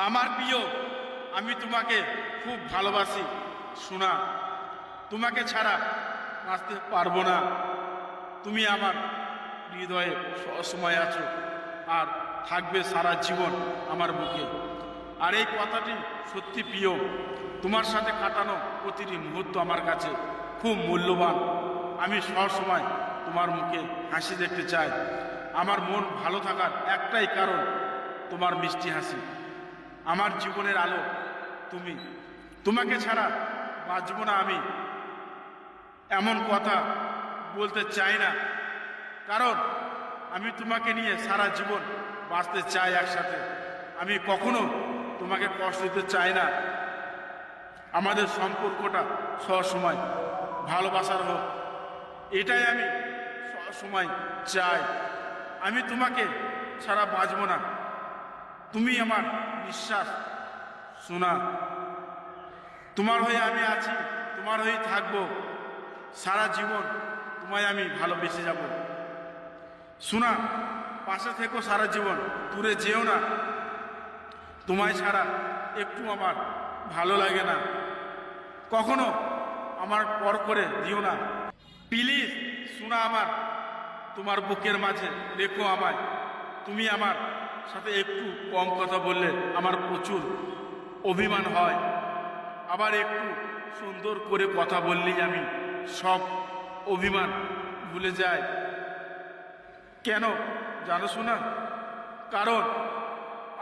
আমার প্রিয়, আমি তোমাকে খুব ভালোবাসি সোনা। তোমাকে ছাড়া বাঁচতে পারবো না। তুমি আমার হৃদয়ে সবসময় আছো আর থাকবে সারা জীবন আমার বুকে। আর এই কথাটি সত্যি প্রিয়। তোমার সাথে কাটানো প্রতিটি মুহূর্ত আমার কাছে খুব মূল্যবান। আমি সবসময় তোমার মুখে হাসি দেখতে চাই। আমার মন ভালো থাকার একটাই কারণ তোমার মিষ্টি হাসি। আমার জীবনের আলো তুমি। তোমাকে ছাড়া বাঁচব না আমি, এমন কথা বলতে চাই না, কারণ আমি তোমাকে নিয়ে সারা জীবন বাঁচতে চাই একসাথে। আমি কখনো তোমাকে কষ্ট দিতে চাই না। আমাদের সম্পর্কটা সবসময় ভালোবাসার হোক, এটাই আমি সবসময় চাই। আমি তোমাকে ছাড়া বাঁচব না। তুমি আমার বিশ্বাস সোনা। তোমার হয়ে আমি আছি, তোমার হয়েই থাকবো সারা জীবন। তোমায় আমি ভালোবেসে যাব সোনা। পাশে থেকো সারা জীবন, দূরে যেও না। তোমায় ছাড়া একটু আমার ভালো লাগে না। কখনো আমার পর করে দিও না প্লিজ সোনা। আমার তোমার বুকের মাঝে রেখো আমায়। তুমি আমার সাথে একটু কম কথা বললে আমার প্রচুর অভিমান হয়। আবার একটু সুন্দর করে কথা বললেই আমি সব অভিমান ভুলে যাই। কেন জানো শোনা? কারণ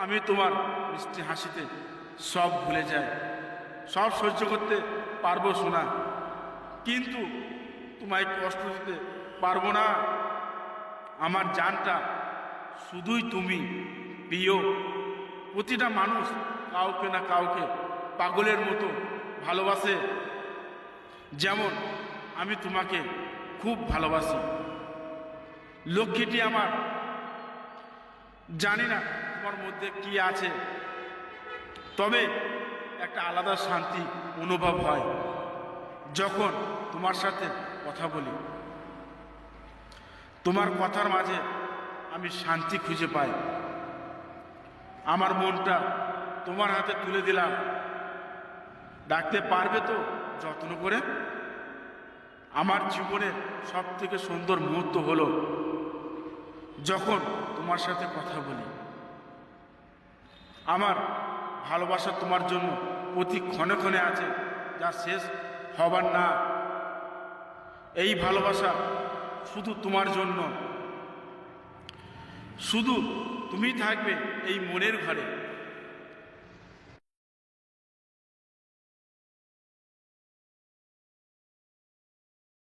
আমি তোমার মিষ্টি হাসিতে সব ভুলে যাই। সব সহ্য করতে পারবো শোনা, কিন্তু তোমায় কষ্ট দিতে পারবো না। আমার জানটা শুধুই তুমি প্রিয়। প্রতিটা মানুষ কাউকে না কাউকে পাগলের মতো ভালোবাসে, যেমন আমি তোমাকে খুব ভালোবাসি। লক্ষ্মীটি আমার। জানি না তোমার মধ্যে কি আছে, তবে একটা আলাদা শান্তি অনুভব হয় যখন তোমার সাথে কথা বলি। তোমার কথার মাঝে আমি শান্তি খুঁজে পাই। আমার মনটা তোমার হাতে তুলে দিলাম। ডাকতে পারবে তো যত্ন করে? আমার জীবনের সব থেকে সুন্দর মুহূর্ত হলো যখন তোমার সাথে কথা বলি। আমার ভালোবাসা তোমার জন্য প্রতি ক্ষণে ক্ষণে আছে, যা শেষ হবার না। এই ভালোবাসা শুধু তোমার জন্য। শুধু তুমি থাকবে এই মনের ঘরে।